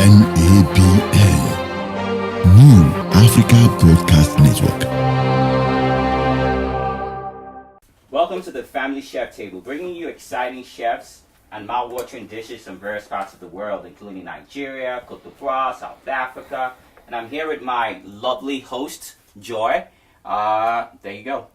NABN, New Africa Broadcast Network. Welcome to the Family Chef Table, bringing you exciting chefs and mouth-watering dishes from various parts of the world, including Nigeria, Cote d'Ivoire, South Africa. And I'm here with my lovely host, Joy. There you go.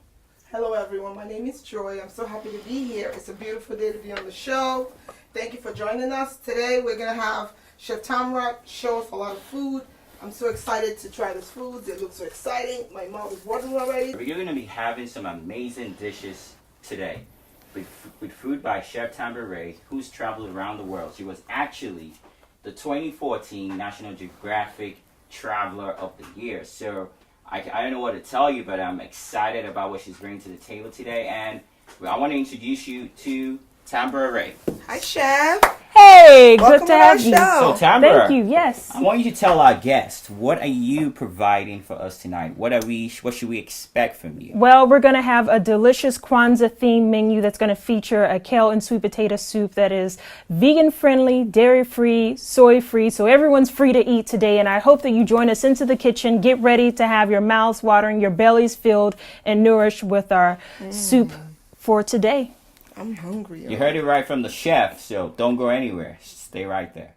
Hello everyone, my name is Joy. I'm so happy to be here. It's a beautiful day to be on the show. Thank you for joining us. Today we're going to have Chef Tamara show us a lot of food. I'm so excited to try this food. It looks so exciting. My mouth is watering already. We're going to be having some amazing dishes today with food by Chef Tamara Ray, who's traveled around the world. She was actually the 2014 National Geographic Traveler of the Year. So I don't know what to tell you, but I'm excited about what she's bringing to the table today. And I want to introduce you to Tamara Ray. Hi, Chef. Hey, Welcome good to have you. show. So Tamara, Thank you. Yes. I want you to tell our guests, what are you providing for us tonight? What should we expect from you? Well, we're going to have a delicious Kwanzaa themed menu that's going to feature a kale and sweet potato soup that is vegan friendly, dairy free, soy free, so everyone's free to eat today. And I hope that you join us into the kitchen. Get ready to have your mouths watering, your bellies filled and nourished with our soup for today. I'm hungry. You heard it right from the chef, so don't go anywhere. Stay right there.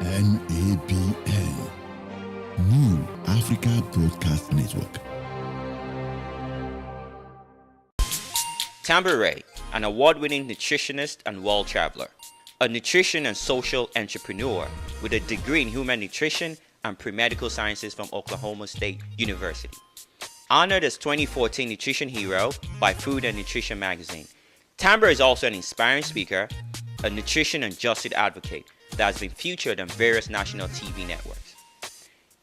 NABN, New Africa Broadcast Network. Tamara Ray, an award-winning nutritionist and world traveler, a nutrition and social entrepreneur with a degree in human nutrition and pre-medical sciences from Oklahoma State University. Honored as 2014 Nutrition Hero by Food and Nutrition magazine, Tamara is also an inspiring speaker, a nutrition and justice advocate that has been featured on various national TV networks.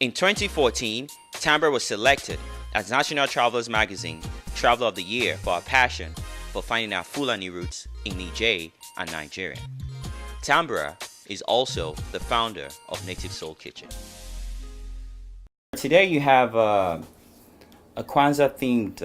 In 2014, Tamara was selected as National Travelers Magazine Traveler of the Year for her passion for finding our Fulani roots in Niger and Nigeria. Tamara is also the founder of Native Soul Kitchen. Today you have a Kwanzaa themed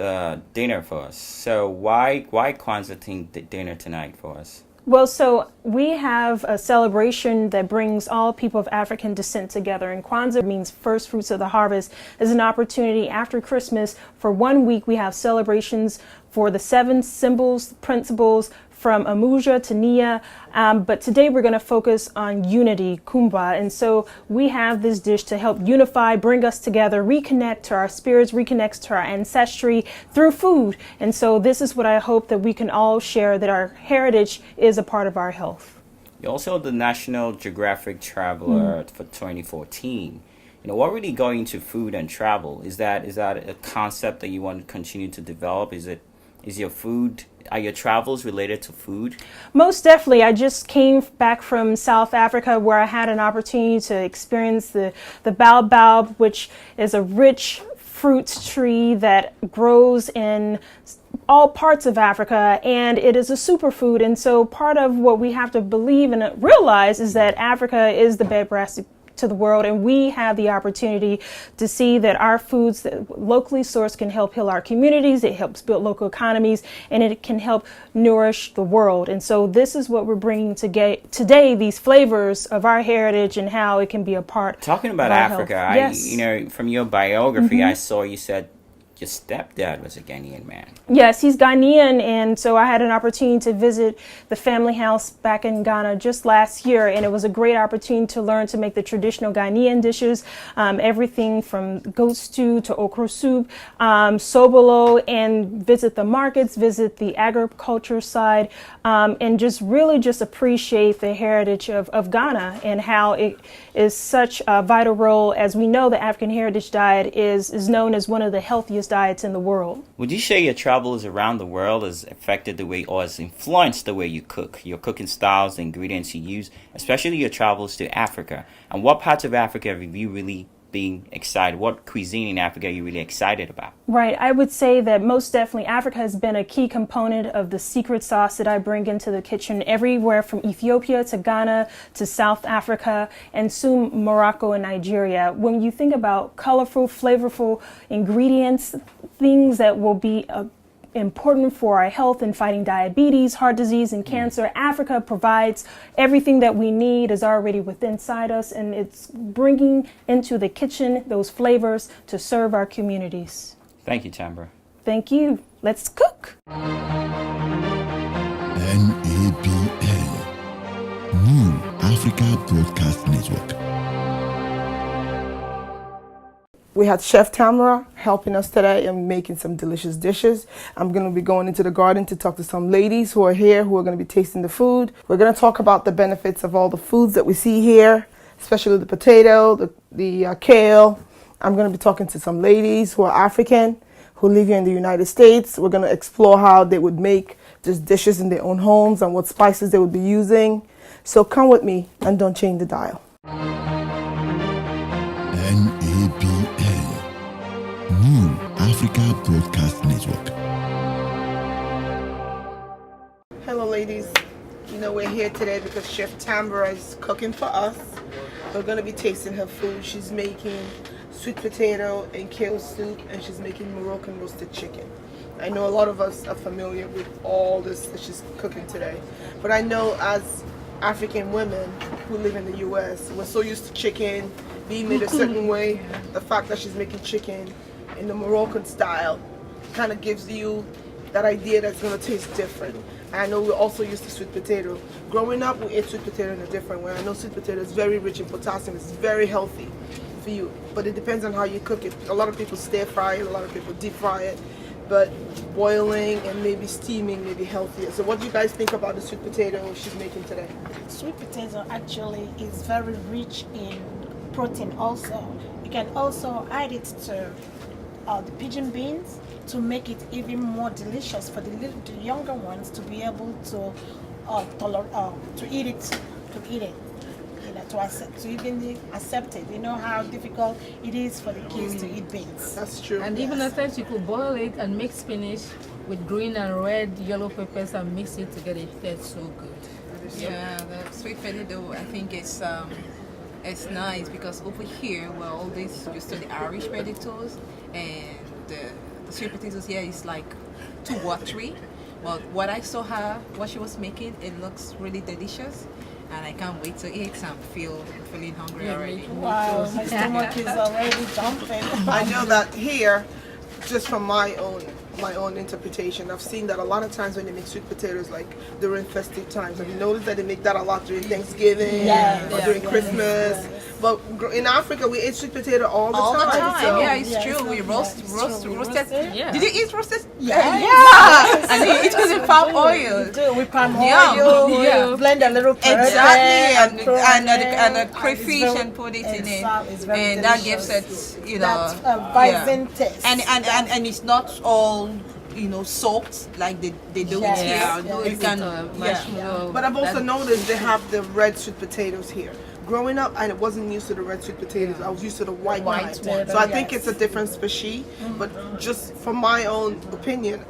dinner for us. So why Kwanzaa themed dinner tonight for us? Well, so we have a celebration that brings all people of African descent together. And Kwanzaa means first fruits of the harvest. Is an opportunity after Christmas. For 1 week, we have celebrations for the 7 symbols, principles, from Amuja to Nia, but today we're going to focus on unity, Kumba, and so we have this dish to help unify, bring us together, reconnect to our spirits, reconnect to our ancestry through food, and so this is what I hope that we can all share, that our heritage is a part of our health. You're also the National Geographic Traveler for 2014. What really going into food and travel? Is that a concept that you want to continue to develop? Are your travels related to food? Most definitely. I just came back from South Africa where I had an opportunity to experience the baobab, which is a rich fruit tree that grows in all parts of Africa, and it is a superfood. And so part of what we have to believe and realize is that Africa is the bedrock to the world, and we have the opportunity to see that our foods that locally sourced can help heal our communities, it helps build local economies, and it can help nourish the world. And so this is what we're bringing today, these flavors of our heritage and how it can be a part Talking about of our Africa, health. Yes. From your biography, I saw you said your stepdad was a Ghanaian man. Yes, he's Ghanaian, and so I had an opportunity to visit the family house back in Ghana just last year, and it was a great opportunity to learn to make the traditional Ghanaian dishes, everything from goat stew to okra soup, sobolo, and visit the markets, visit the agriculture side, and just really just appreciate the heritage of Ghana and how it is such a vital role. As we know, the African heritage diet is known as one of the healthiest diets in the world. Would you say your travels around the world has affected the way, or has influenced the way you cook, your cooking styles, the ingredients you use, especially your travels to Africa? And what parts of Africa have you really been excited? What cuisine in Africa are you really excited about? Right. I would say that most definitely Africa has been a key component of the secret sauce that I bring into the kitchen everywhere from Ethiopia to Ghana to South Africa and soon Morocco and Nigeria. When you think about colorful, flavorful ingredients, things that will be important for our health in fighting diabetes, heart disease, and cancer. Africa provides everything that we need is already within inside us, and it's bringing into the kitchen those flavors to serve our communities. Thank you, Tambra. Thank you. Let's cook. NABN, New Africa Broadcast Network. We had Chef Tamra helping us today and making some delicious dishes. I'm going to be going into the garden to talk to some ladies who are here who are going to be tasting the food. We're going to talk about the benefits of all the foods that we see here, especially the potato, the kale. I'm going to be talking to some ladies who are African, who live here in the United States. We're going to explore how they would make these dishes in their own homes and what spices they would be using. So come with me and don't change the dial. NABN, New Africa Broadcast Network. Hello ladies, you know we're here today because Chef Tambra is cooking for us. We're going to be tasting her food. She's making sweet potato and kale soup, and she's making Moroccan roasted chicken. I know a lot of us are familiar with all this that she's cooking today, but I know as African women who live in the US, we're so used to chicken being made a certain way. The fact that she's making chicken in the Moroccan style kind of gives you that idea that's going to taste different. And I know we're also used to sweet potato. Growing up, we ate sweet potato in a different way. I know sweet potato is very rich in potassium. It's very healthy for you, but it depends on how you cook it. A lot of people stir fry it, a lot of people deep fry it, but boiling and maybe steaming may be healthier. So what do you guys think about the sweet potato she's making today? Sweet potato actually is very rich in protein also. You can also add it to the pigeon beans to make it even more delicious for the younger ones to be able to eat it, you know, to even accept it. You know how difficult it is for the kids to eat beans. That's true. And even at times you could boil it and mix spinach with green and red, yellow peppers and mix it together. It tastes so good. Yeah, the sweet potato, I think it's nice because over here we're always used to the Irish potatoes, and the sweet potatoes here is like too watery. But what I saw her, what she was making, it looks really delicious, and I can't wait to eat. I'm feeling hungry already. Wow, my stomach is already jumping. I know that here, just from my own interpretation, I've seen that a lot of times when they make sweet potatoes, like during festive times, have you noticed that they make that a lot during Thanksgiving or during Christmas? But in Africa, we eat sweet potato all the time. So Yeah, it's true. We roasted. Yeah. Did you eat roasted? Yeah. And you eat it with palm oil. We do with palm Yeah. oil. Yeah. Blend a little carrot Exactly, throw and in a it. crayfish It's very- and put it in it, it's very and that delicious. gives it, That yeah. bison taste. And it's not all, soaked like they do Yes. it here. Yeah. Although Yes. you can, Marshmallow. But I've also noticed they have the red sweet potatoes here. Growing up, I wasn't used to the red sweet potatoes. I was used to the white ones. potato, So I think yes. it's a different species. But just from my own opinion,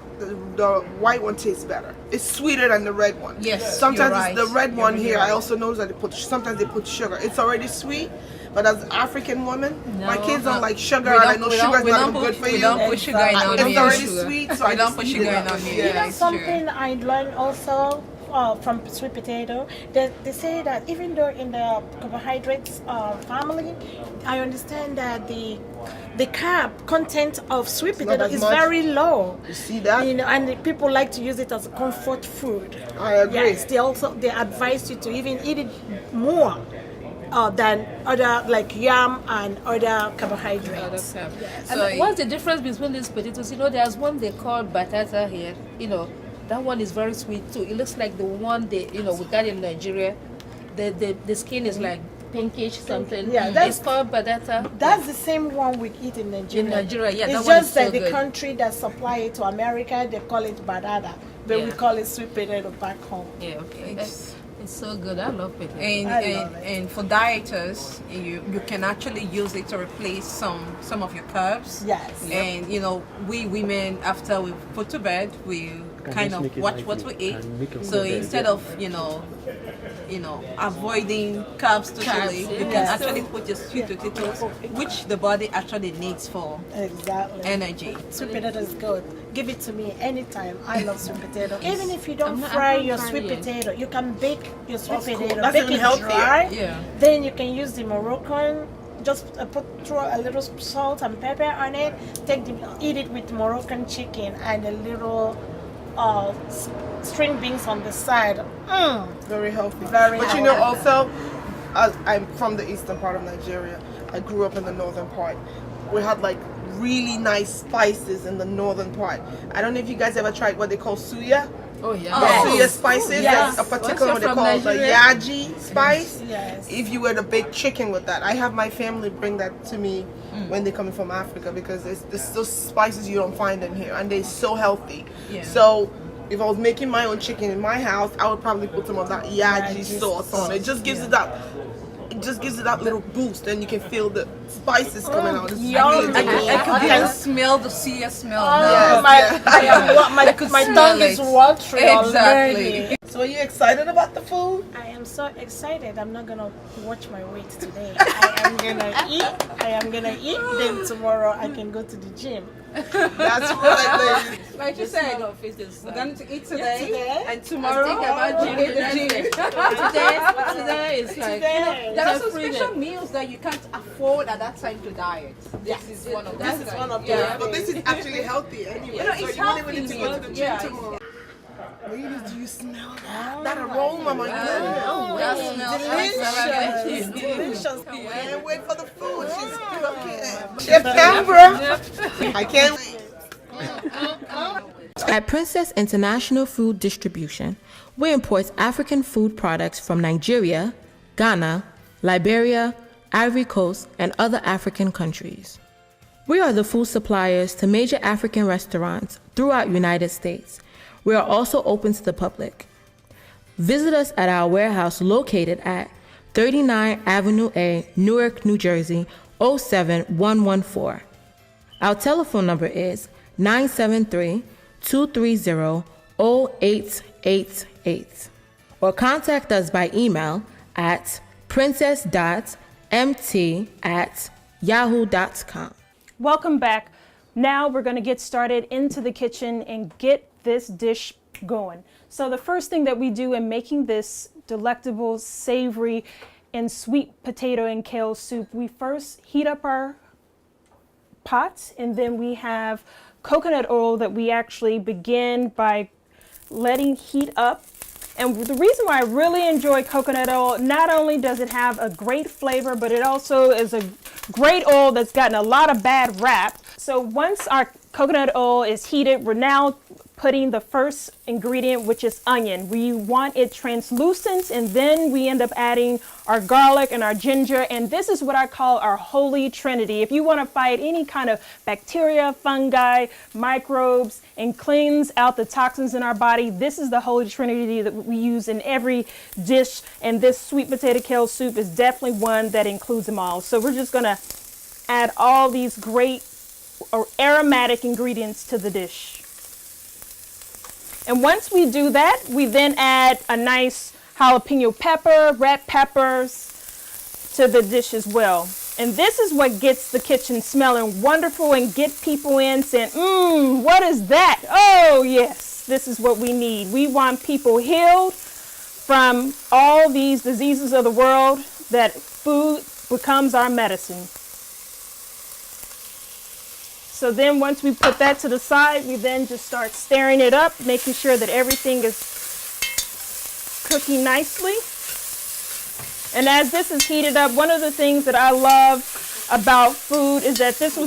the white one tastes better. It's sweeter than the red one. Yes, Sometimes you're it's the right. red one You're here. right. I also notice that sometimes they put sugar. It's already sweet. But as African woman, my kids don't like sugar, and I know sugar is not good for we you. don't put sugar in our It's meal. already sweet, so We I don't just put eat sugar it in that our way. meal. You know Yeah, it's true. something I learned also from sweet potato, that they say that even though in the carbohydrates family, I understand that the carb content of sweet not potato as is much. very low. You see that? You know, and the people like to use it as a comfort food. I agree. Yes, they advise you to even eat it more than other like yam and other carbohydrates. And what's the difference between these potatoes? There's one they call batata here. That one is very sweet too. It looks like the one we got in Nigeria. The skin is like pinkish something. Yeah, that's- it's called batata. That's the same one we eat in Nigeria. In Nigeria, yeah, that It's one is just that so the good. country that supply it to America, they call it badada, but we Yeah. call it sweet potato back home. Yeah, okay. It's so good. I love potato. And for dieters, you can actually use it to replace some of your carbs. Yes. And we women, after we put to bed, we kind of watch what we eat. So instead of avoiding carbs totally, you can actually put your sweet potatoes, which the body actually needs for energy. Sweet potato is good. Give it to me anytime. I love sweet potato. Even if you don't fry your sweet potato, you can bake your sweet potato. That's Bake even it healthier. dry. Yeah. Then you can use the Moroccan. Just throw a little salt and pepper on it. Eat it with Moroccan chicken and a little string beans on the side. Very healthy. Very But healthy. also, I'm from the eastern part of Nigeria. I grew up in the northern part. We had like really nice spices in the northern part. I don't know if you guys ever tried what they call suya. Oh yeah. The suya spices. Yes. There's a particular one they from call the Nigeria? yaji spice. Yes. If you were to bake chicken with that, I have my family bring that to me when they come from Africa because there's those spices you don't find in here, and they're so healthy. Yeah. So if I was making my own chicken in my house, I would probably put some of that yaji sauce on it. It just gives it that little boost, and you can feel the spices coming out. It's yum. really delicious. I can smell the suya smell. Yes, My tongue is watering already. Exactly. So are you excited about the food? I am so excited. I'm not gonna watch my weight today. I am gonna eat. Then tomorrow I can go to the gym. That's right, ladies. Like you said, we're going to eat today, and tomorrow Think about gym we'll the hit the next gym. Today is like There are some freedom. special meals that you can't afford at that time to diet. This is one of them. This is one of Yeah. them. But this is actually healthy anyway. So it's you really need to healthy, go to the gym yeah. tomorrow. Ladies, do you smell that? That aroma, my goodness. That smells Delicious. excellent. Delicious. Can't wait for the food. She's cooking. Chef Tambra. I can't wait. At Princess International Food Distribution, we import African food products from Nigeria, Ghana, Liberia, Ivory Coast, and other African countries. We are the food suppliers to major African restaurants throughout United States. We are also open to the public. Visit us at our warehouse located at 39 Avenue A, Newark, New Jersey, 07114. Our telephone number is 973-230-0888, or contact us by email at princess.mt@yahoo.com. Welcome back. Now we're going to get started into the kitchen and get this dish going. So the first thing that we do in making this delectable, savory, and sweet potato and kale soup, we first heat up our pot, and then we have coconut oil that we actually begin by letting heat up. And the reason why I really enjoy coconut oil, not only does it have a great flavor, but it also is a great oil that's gotten a lot of bad rap. So once our coconut oil is heated, we're now putting the first ingredient, which is onion. We want it translucent, and then we end up adding our garlic and our ginger, and this is what I call our holy trinity. If you want to fight any kind of bacteria, fungi, microbes, and cleanse out the toxins in our body, this is the holy trinity that we use in every dish, and this sweet potato kale soup is definitely one that includes them all. So we're just going to add all these great or aromatic ingredients to the dish. And once we do that, we then add a nice jalapeno pepper, red peppers to the dish as well. And this is what gets the kitchen smelling wonderful and get people in saying, what is that? Oh yes, this is what we need. We want people healed from all these diseases of the world, that food becomes our medicine. So then once we put that to the side, we then just start stirring it up, making sure that everything is cooking nicely. And as this is heated up, one of the things that I love about food is that this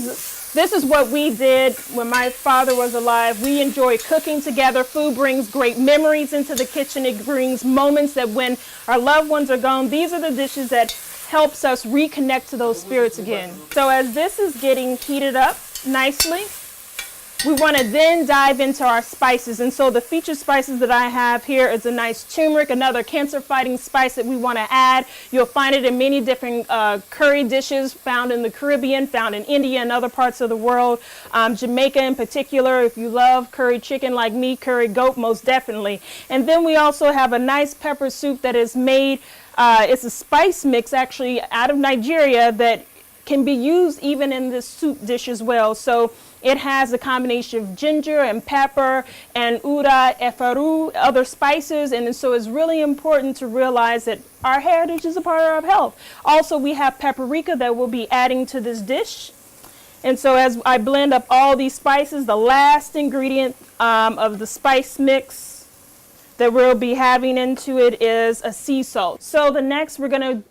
is what we did when my father was alive. We enjoy cooking together. Food brings great memories into the kitchen. It brings moments that when our loved ones are gone, these are the dishes that helps us reconnect to those spirits again. So as this is getting heated up nicely, we want to then dive into our spices. And so the featured spices that I have here is a nice turmeric, another cancer fighting spice that we want to add. You'll find it in many different curry dishes found in the Caribbean, found in India and other parts of the world. Jamaica in particular, if you love curry chicken like me, curry goat, most definitely. And then we also have a nice pepper soup that is made, it's a spice mix actually out of Nigeria that can be used even in this soup dish as well. So it has a combination of ginger and pepper and uda, efaru, other spices, and so it's really important to realize that our heritage is a part of our health. Also, we have paprika that we'll be adding to this dish. And so as I blend up all these spices, the last ingredient of the spice mix that we'll be having into it is a sea salt. So the next we're going to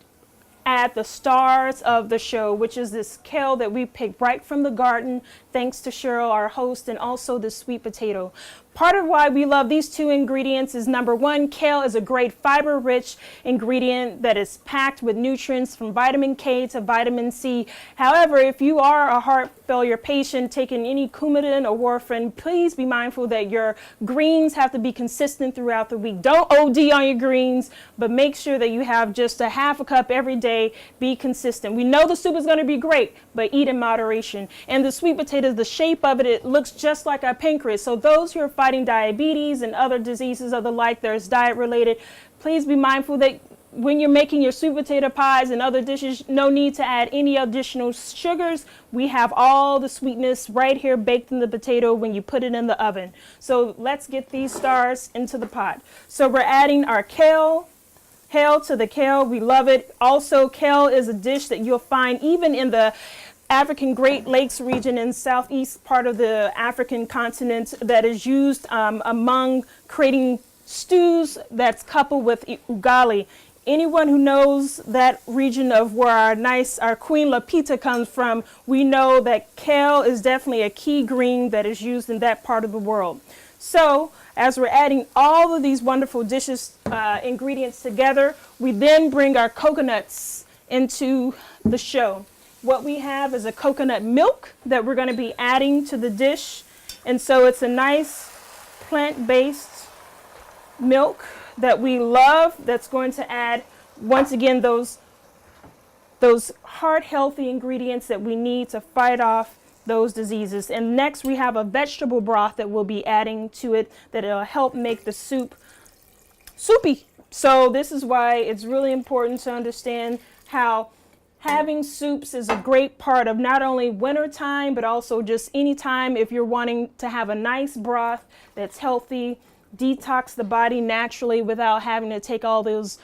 add the stars of the show, which is this kale that we picked right from the garden, thanks to Cheryl, our host, and also the sweet potato. Part of why we love these two ingredients is number one, kale is a great fiber-rich ingredient that is packed with nutrients from vitamin K to vitamin C. However, if you are a heart failure patient taking any Coumadin or warfarin, please be mindful that your greens have to be consistent throughout the week. Don't OD on your greens, but make sure that you have just a half a cup every day. Be consistent. We know the soup is going to be great, but eat in moderation. And the sweet potato, the shape of it, it looks just like our pancreas. So those who are fighting diabetes and other diseases of the like that is diet related, please be mindful that when you're making your sweet potato pies and other dishes, no need to add any additional sugars. We have all the sweetness right here baked in the potato when you put it in the oven. So let's get these stars into the pot. So we're adding our kale. Hail to the kale, we love it. Also, kale is a dish that you'll find even in the African Great Lakes region in southeast part of the African continent that is used among creating stews that's coupled with ugali. Anyone who knows that region of where our Queen Lapita comes from, we know that kale is definitely a key green that is used in that part of the world. So as we're adding all of these wonderful dishes, ingredients together, we then bring our coconuts into the show. What we have is a coconut milk that we're going to be adding to the dish. And so it's a nice plant-based milk that we love that's going to add, once again, those heart-healthy ingredients that we need to fight off those diseases. And next we have a vegetable broth that we'll be adding to it that'll help make the soup soupy. So this is why it's really important to understand how having soups is a great part of not only winter time, but also just any time if you're wanting to have a nice broth that's healthy, detox the body naturally without having to take all those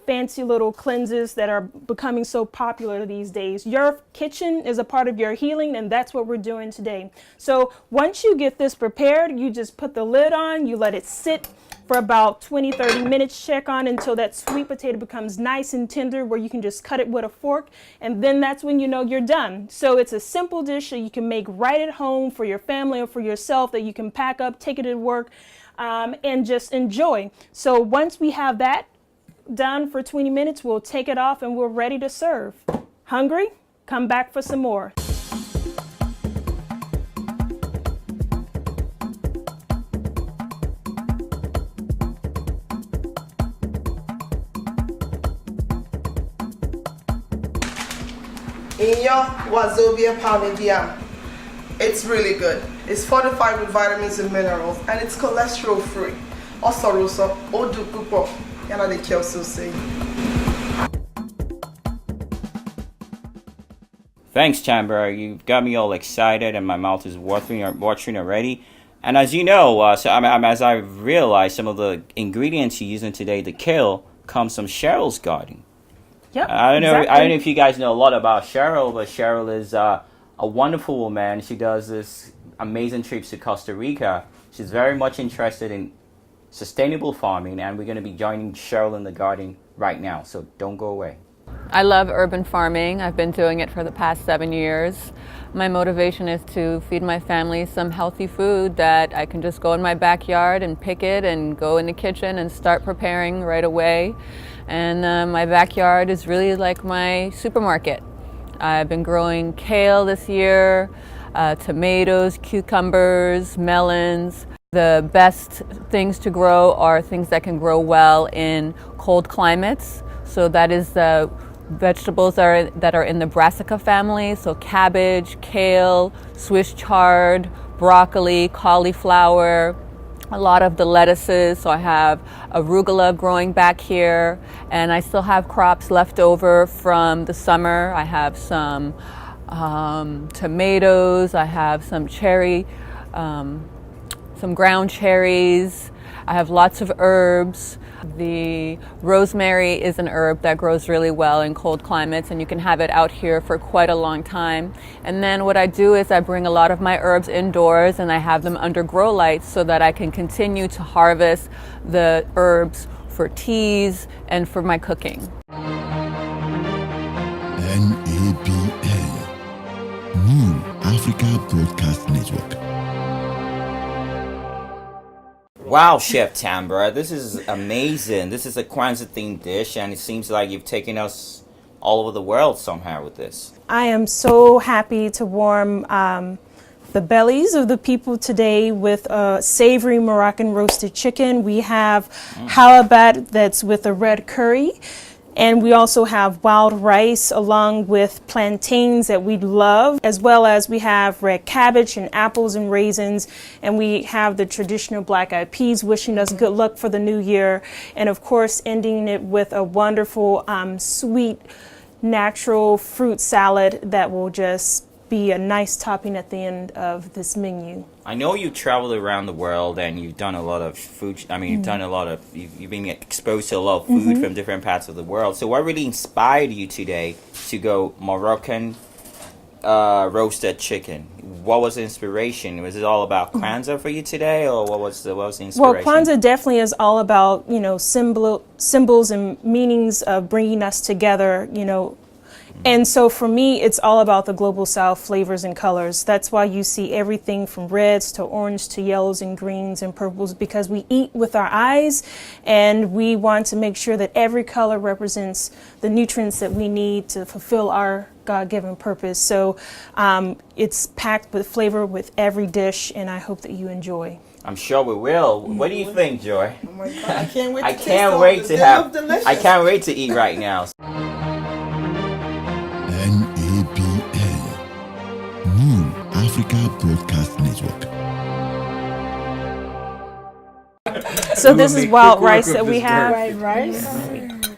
fancy little cleanses that are becoming so popular these days. Your kitchen is a part of your healing, and that's what we're doing today. So once you get this prepared, you just put the lid on, you let it sit for about 20-30 minutes, check on until that sweet potato becomes nice and tender where you can just cut it with a fork, and then that's when you know you're done. So it's a simple dish that you can make right at home for your family or for yourself that you can pack up, take it to work, and just enjoy. So once we have that done for 20 minutes, we'll take it off and we're ready to serve. Hungry? Come back for some more. Inyo Wazobia palmedium. It's really good. It's fortified with vitamins and minerals, and it's cholesterol free. Also, Odu Pupo. Yana de Kyosusi. Thanks, Chamber. You've got me all excited and my mouth is watering already. And as you know, as I've realized, some of the ingredients you're using today, the kale, comes from Cheryl's garden. Yep, I don't know exactly. if you guys know a lot about Cheryl, but Cheryl is a wonderful woman. She does this amazing trips to Costa Rica. She's very much interested in sustainable farming, and we're going to be joining Cheryl in the garden right now, so don't go away. I love urban farming. I've been doing it for the past 7 years. My motivation is to feed my family some healthy food that I can just go in my backyard and pick it and go in the kitchen and start preparing right away. And my backyard is really like my supermarket. I've been growing kale this year. tomatoes, cucumbers, melons. The best things to grow are things that can grow well in cold climates. So that is the vegetables that are in the brassica family. So cabbage, kale, Swiss chard, broccoli, cauliflower, a lot of the lettuces. So I have arugula growing back here, and I still have crops left over from the summer. I have some tomatoes, I have some cherry, some ground cherries. I have lots of herbs. The rosemary is an herb that grows really well in cold climates, and you can have it out here for quite a long time. And then what I do is I bring a lot of my herbs indoors and I have them under grow lights so that I can continue to harvest the herbs for teas and for my cooking. NABA, New Africa Broadcast Network. Wow, Chef Tambra, this is amazing. This is a Kwanzaa themed dish, and it seems like you've taken us all over the world somehow with this. I am so happy to warm the bellies of the people today with a savory Moroccan roasted chicken. We have halibut that's with a red curry. And we also have wild rice along with plantains that we love, as well as we have red cabbage and apples and raisins. And we have the traditional black-eyed peas wishing us good luck for the new year. And of course, ending it with a wonderful, sweet, natural fruit salad that will just be a nice topping at the end of this menu. I know you traveled around the world and you've done a lot of food. I mean, you've been exposed to a lot of food from different parts of the world. So what really inspired you today to go Moroccan roasted chicken? What was the inspiration? Was it all about Kwanzaa for you today, or what was the inspiration? Well, Kwanzaa definitely is all about, symbols and meanings of bringing us together, And so for me, it's all about the global South flavors and colors. That's why you see everything from reds to orange to yellows and greens and purples, because we eat with our eyes and we want to make sure that every color represents the nutrients that we need to fulfill our God-given purpose. So it's packed with flavor with every dish, and I hope that you enjoy. I'm sure we will. What do you think, Joy? Oh my God, I can't wait. I can't wait to eat right now. NABA, New Africa Broadcast Network. So this is wild rice that we have. White rice.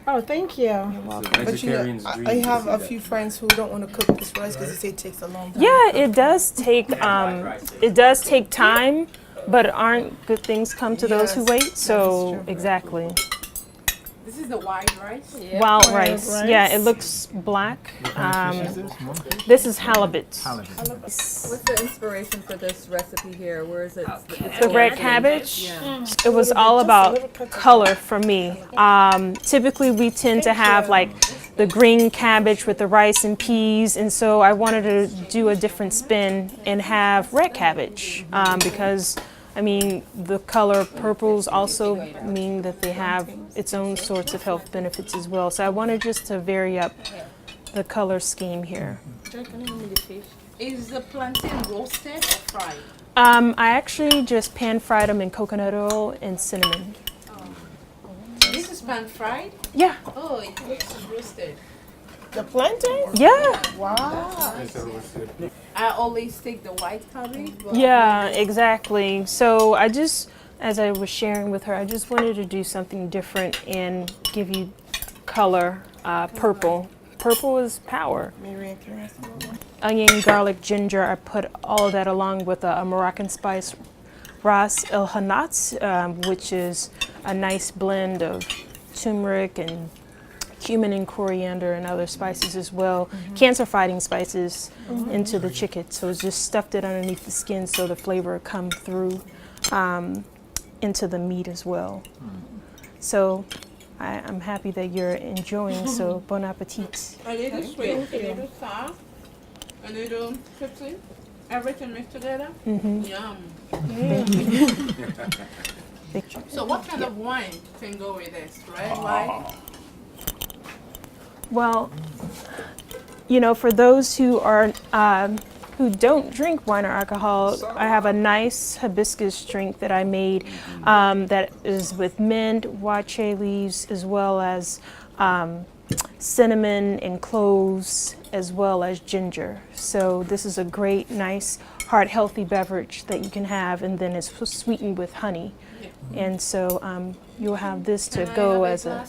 Oh, thank you. But I have a few friends who don't want to cook this rice because they say it takes a long time. Yeah, it does take time, but aren't good things come to those who wait? So exactly. This is the white rice? Yeah. Wild rice. Yeah, it looks black. This is halibut. What's the inspiration for this recipe here? Where is it? The red cabbage. It was all about color for me. Typically we tend to have like the green cabbage with the rice and peas, and so I wanted to do a different spin and have red cabbage because the color purples also mean that they have its own sorts of health benefits as well. So I wanted just to vary up the color scheme here. Is the plantain roasted or fried? I actually just pan fried them in coconut oil and cinnamon. This is pan fried? Yeah. Oh, it looks roasted. The plantain? Yeah. Wow. I always take the white cabbage. Yeah, exactly. So as I was sharing with her, I just wanted to do something different and give you color, purple. Purple is power. Onion, garlic, ginger, I put all of that along with a Moroccan spice, Ras El Hannat, which is a nice blend of turmeric and cumin and coriander and other spices as well, cancer-fighting spices into the chicken. So it's just stuffed it underneath the skin so the flavor will come through into the meat as well. So I'm happy that you're enjoying, so bon appetit. A little sweet, a little sour, a little crispy, everything mixed together. Yum. So what kind of wine can go with this? Red, white? Well, for those who are who don't drink wine or alcohol, I have a nice hibiscus drink that I made that is with mint, wache leaves, as well as cinnamon and cloves, as well as ginger. So this is a great, nice, heart healthy beverage that you can have, and then it's sweetened with honey. And so you'll have this to go as a.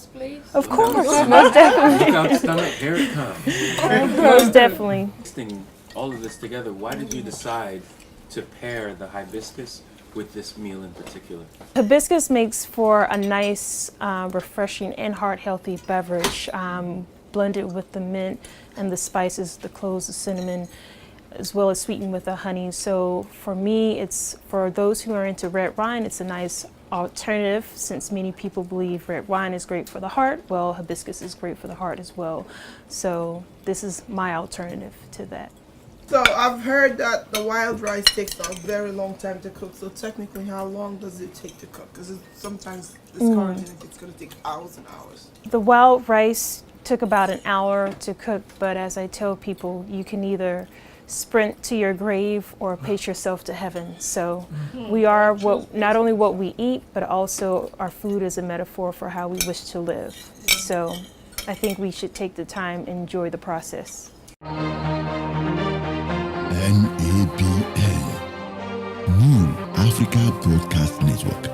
Of course, most definitely. Look out, stomach, here it comes. Most definitely. Mixing all of this together, why did you decide to pair the hibiscus with this meal in particular? Hibiscus makes for a nice, refreshing and heart healthy beverage, blended with the mint and the spices, the cloves, the cinnamon, as well as sweetened with the honey. So for me, it's for those who are into red wine, it's a nice alternative, since many people believe red wine is great for the heart. Well, hibiscus is great for the heart as well. So this is my alternative to that. So I've heard that the wild rice takes a very long time to cook. So technically, how long does it take to cook? Because sometimes discouraging if it's going to take hours and hours. The wild rice took about an hour to cook, but as I tell people, you can either sprint to your grave or pace yourself to heaven. So we are not only what we eat, but also our food is a metaphor for how we wish to live. So I think we should take the time and enjoy the process. NABN, New Africa Broadcast Network.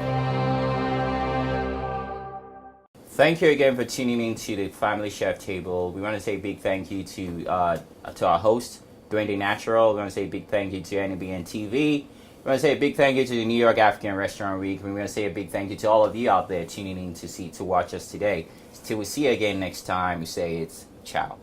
Thank you again for tuning in to the Family Chef Table. We want to say a big thank you to our host, Dwayne the Natural. We want to say a big thank you to NABN TV. We want to say a big thank you to the New York African Restaurant Week. We want to say a big thank you to all of you out there tuning in to watch us today. Till we see you again next time, we say it's ciao.